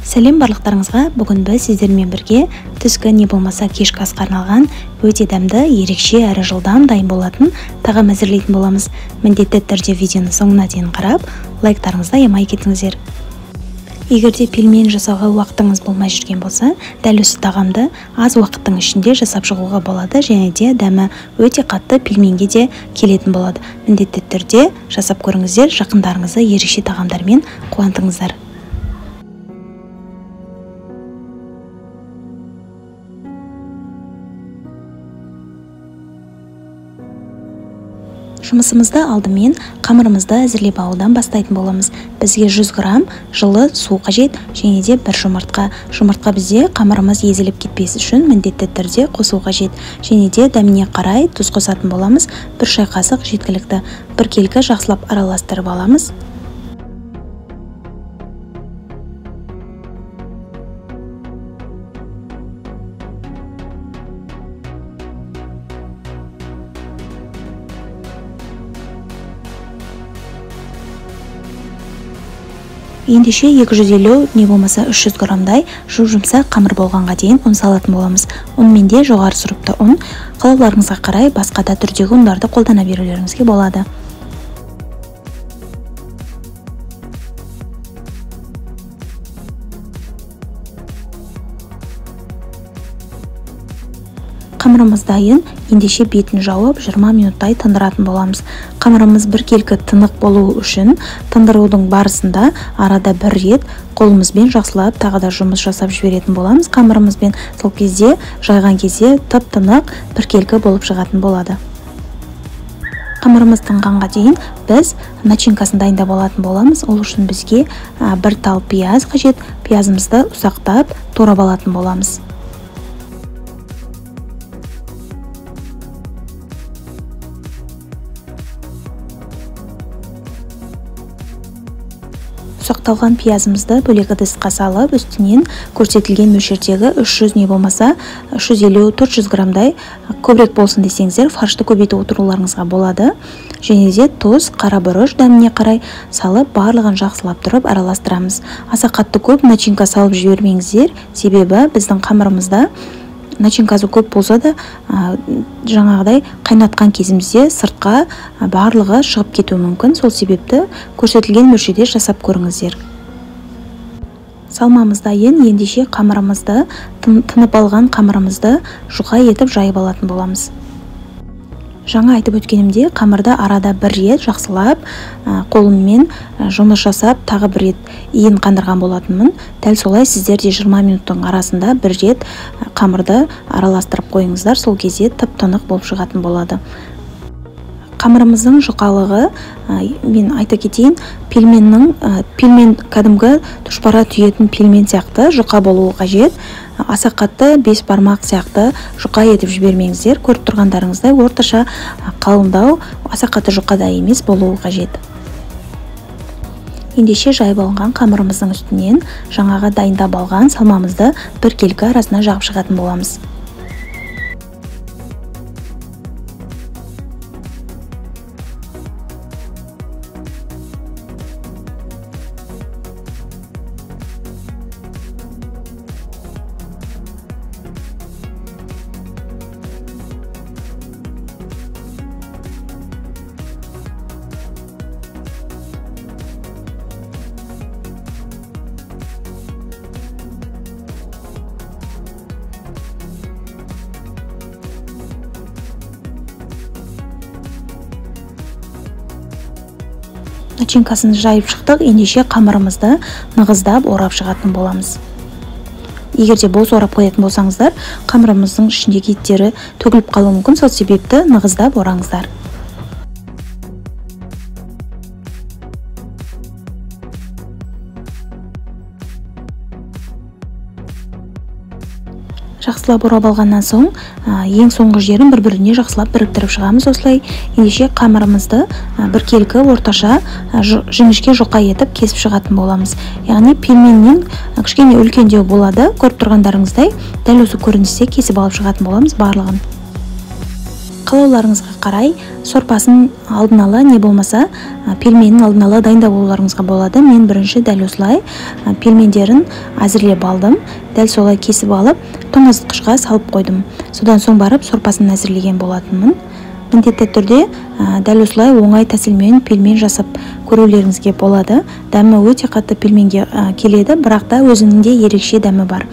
Сәлем барлықтарыңызға. Бүгін біз сіздермен бірге түскі не болмаса кешкі асқа арналған өте дәмді, ерекше әрі жылдам дайын болатын тағам әзірлейтін боламыз. Міндетті түрде видеоны соңына дейін қарап, лайктарыңызды аямай кетіңіздер. Егер де пельмен жасауға уақытыңыз болмай жүрген болса, дәл осы тағамды аз уақыттың ішінде жасап шығуға болады, және де дәмі өте қатты пельменге де келетін болады. Міндетті түрде жасап көріңіздер, жақындарыңызды ерекше тағамдармен қуантыңыздар. Жұмысымызды алдымен қамырымызды әзірлеп алудан бастайтын боламыз. Бізге 100 грамм жылы су қажет, және де бір жұмыртқа. Жұмыртқа бізде қамырымыз езіліп кетпес үшін міндетті түрде қосу қажет. Және де дәміне қарай тұз қосатын боламыз. 1 шай қасық жеткілікті. 1 келкі жақсылап араластырып аламыз. Ендеше 250 не болмаса 300 граммдай жұмсақ қамыр болғанға дейін ұн салатын боламыз. Ұнмен де жоғары сұрыпты ұн, қалауларыңызға қарай басқа да түрдегі ұндарды қолдана берулеріңізге болады. Қамырымыз дайын, ендеше бетін жауып 20 минуттай тындыратын боламыз. Қамырымыз 1 келкі тынық болуы үшін тындырудың барысында арада 1 рет қолымызбен жақсылап тағы да жұмыс жасап жіберетін боламыз. Қамырымызбен сол кезде жайған кезде тып-тынық 1 келкі болып шығатын болады. Қамырымыз тынғанға дейін біз начинкасын дайындап алатын боламыз. Ол үшін бізге 1 тал пияз қажет. Пиязымызды ұсақтап турап алатын боламыз. Ұсақталған пиязымызды бөлек ыдысқа салып, үстінен көрсетілген мөлшердегі 300 не болмаса 350-400 граммдай көбірек болсын десеңіздер, фаршты көбейтіп отыруларыңызға болады. Және де тұз, қара бұрыш дәміне қарай салып, барлығын жақсылап тұрып араластырамыз. Аса қатты көп начинка салып жібермеңіздер, себебі біздің қамырымызда начинкасы көп болса да, жаңағыдай қайнатқан кезімізде сыртқа барлығы шығып кетуі мүмкін. Сол себепті көрсетілген мөлшерде жасап көріңіздер. Салмамыз дайын, ендеше қамырымызды, тынып алған қамырымызды жұқа етіп жайып алатын боламыз. Жаңа айтып өткенімде, қамырды арада 1 рет жақсылап қолыммен жұмыс жасап, тағы 1 рет иін қандырған болатынмын. Дәл солай сіздер де 20 минуттың арасында 1 рет қамырды араластырып қойыңыздар, сол кезде тып-тынық болып шығатын болады. Қамырымыздың жұқалығы, мен айта кетейін, пельмен кәдімгі тұшпара түйетін пельмен сияқты жұқа болуы қажет. Аса қатты 5 бармақ сияқты жұқа етіп жібермеңіздер. Көріп тұрғандарыңыздай орташа қалыңдау, аса қатты жұқада емес болуы қажет. Ендеше жайып алынған қамырымыздың үстінен жаңаға дайындап алған салмамызды 1 келкі арасына жағып шығатын боламыз. Начинкасын жайып шықтық, ендеше қамырымызды нығыздап орап шығатын боламыз. Егер де бос орап қоятын болсаңыздар, қамырымыздың ішіндегі еттері төгіліп қалуы мүмкін, сол себепті нығыздап ораңыздар. Жақсылап орап алғаннан соң, ең соңғы жерін бір-біріне жақсылап біріктіріп шығамыз. Осылай, ендеше қамырымызды 1 келкі орташа жіңішке жұқа етіп кесіп шығатын боламыз. Яғни пельменнен кішкене үлкендеу болады. Көріп тұрғандарыңыздай, дәл осы көріністе кесіп алып шығатын боламыз барлығын. Қалауларыңызға қарай сорпасын алдын ала не болмаса пельменін алдын ала дайындап алуларыңызға болады. Мен бірінші дәл осылай пельмендерін әзірлеп алдым. Дәл солай кесіп алып, тоңазытқышқа салып қойдым. Содан соң барып сорпасын әзірлеген болатынмын. Міндетті түрде дәл осылай оңай тәсілмен пельмен жасап көрулеріңізге болады. Дәмі өте қатты пельменге келеді, бірақ та өзінің де ерекше дәмі бар.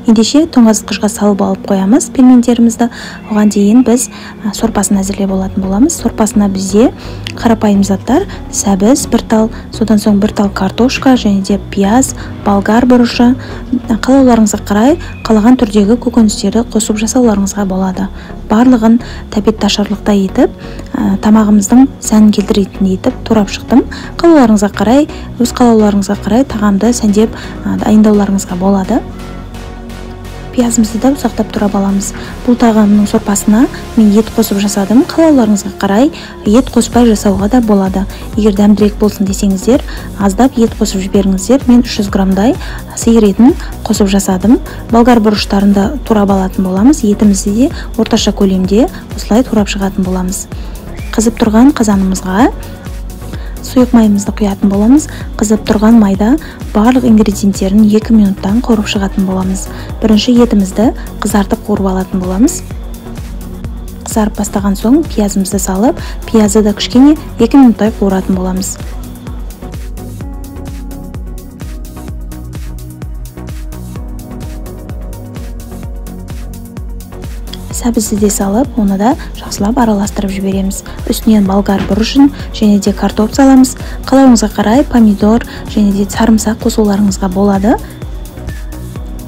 Ендеше тоңазытқышқа салып алып қоямыз пельмендерімізді. Оған дейін біз сорпасын әзірлеп алатын боламыз. Сорпасына бізде қарапайым заттар: сәбіз бір тал, содан соң бір тал картошка, және де пияз, болгар бұрышы. Қалауларыңызға қарай қалаған түрдегі көкөністерді қосып жасауларыңызға болады. Барлығын тәбет-ташарлықта етіп, тамағымыздың сәнін келтіретін етіп турап шықтым. Қалауларыңызға қарай, өз қалауларыңызға қарай тағамды сәндеп дайындауларыңызға болады. Пиязымызды да ұсақтап турап аламыз. Бұл тағамның сорпасына мен ет қосып жасадым. Қалауларыңызға қарай ет қоспай жасауға да болады. Егер дәмдірек болсын десеңіздер, аздап ет қосып жіберіңіздер. Мен 300 грамдай сиыр етін қосып жасадым. Болгар бұрыштарында турап алатын боламыз. Етімізді де орташа көлемде осылай турап шығатын боламыз. Қызып тұрған қазанымызға сұйық майымызды құятын боламыз. Қызып тұрған майда барлық ингредиенттерін 2 минуттан қуырып шығатын боламыз. Бірінші етімізді қызартып қуырып алатын боламыз. Қызарып бастаған соң пиязымызды салып, пиязды да кішкене 2 минуттай қуыратын боламыз. Сәбізді де салып, оны да жақсылап араластырып жібереміз. Үстінен болгар бұрышын және де картоп саламыз. Қалауыңызға қарай помидор және де сарымсақ қосуларыңызға болады.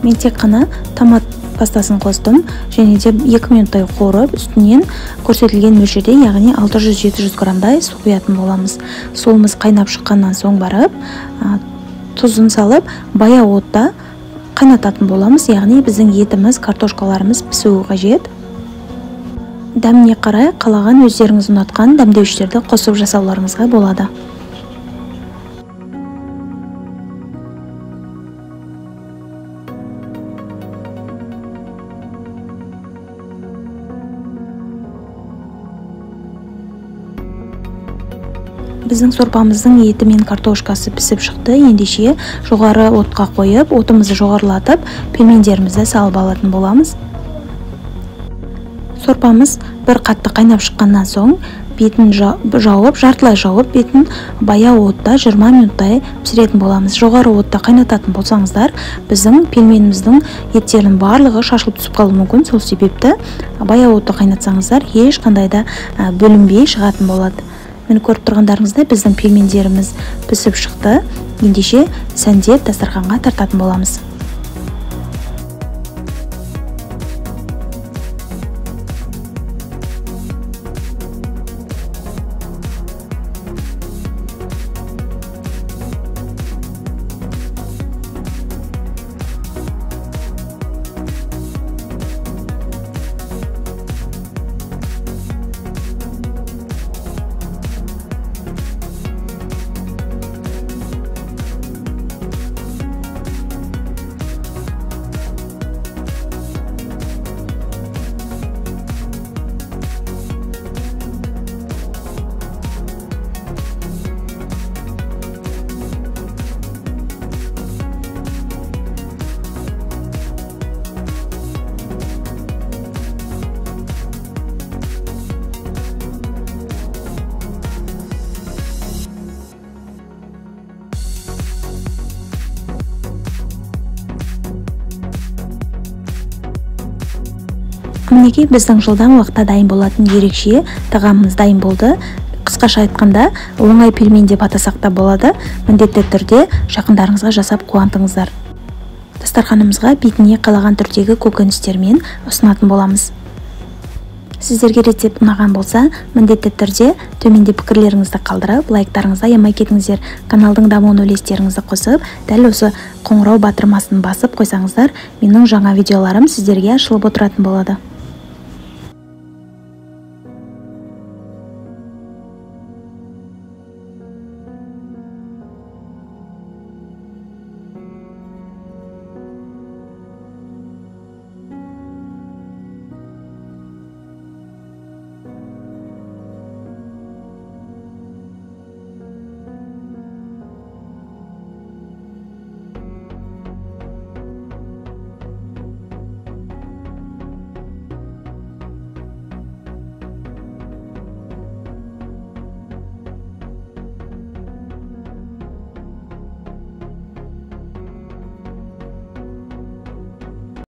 Мен тек қана томат пастасын қостым және де 2 минуттай қуырып, үстінен көрсетілген мөлшерде, яғни 600-700 грамдай су құятын боламыз. Суымыз қайнап шыққаннан соң барып, тұзын салып, баяу отта қайнататын боламыз, яғни біздің етіміз, картошкаларымыз пісуі қажет. Дәміне қарай қалаған өздеріңіз ұнатқан дәмдеуіштерді қосып жасауларыңызға болады. Біздің сорпамыздың еті мен картошкасы пісіп шықты. Ендеше жоғары отқа қойып, отымызды жоғарылатып, пельмендерімізді салып алатын боламыз. Сорпамыз бір қатты қайнап шыққаннан соң бетін жауып, жартылай жауып, бетін баяу отта 20 минуттай пісіретін боламыз. Жоғары отта қайнататын болсаңыздар, біздің пельменіміздің еттерінің барлығы шашылып түсіп қалуы мүмкін. Сол себепті баяу отта қайнатсаңыздар, ешқандай да бөлінбей шығатын болады. Мен көріп тұрғандарыңыздай біздің пельмендеріміз пісіп шықты. Ендеше сәндеп дастарханға тартатын боламыз. Мінекей біздің жылдан уақытта дайын болатын ерекше тағамымыз дайын болды. Қысқаша айтқанда, оңай пельмен деп атасақ та болады. Міндетті түрде жақындарыңызға жасап қуантыңыздар. Дастарханымызға бетіне қалаған түрдегі көкөністермен ұсынатын боламыз. Сіздерге рецепт ұнаған болса, міндетті түрде төменде пікірлеріңізді қалдырып, лайктарыңызды аямай кетіңіздер. Каналдың дамуын үлестеріңізді қосып, дәл осы қоңырау батырмасын басып қойсаңыздар, менің жаңа видеоларым сіздерге ашылып отыратын болады.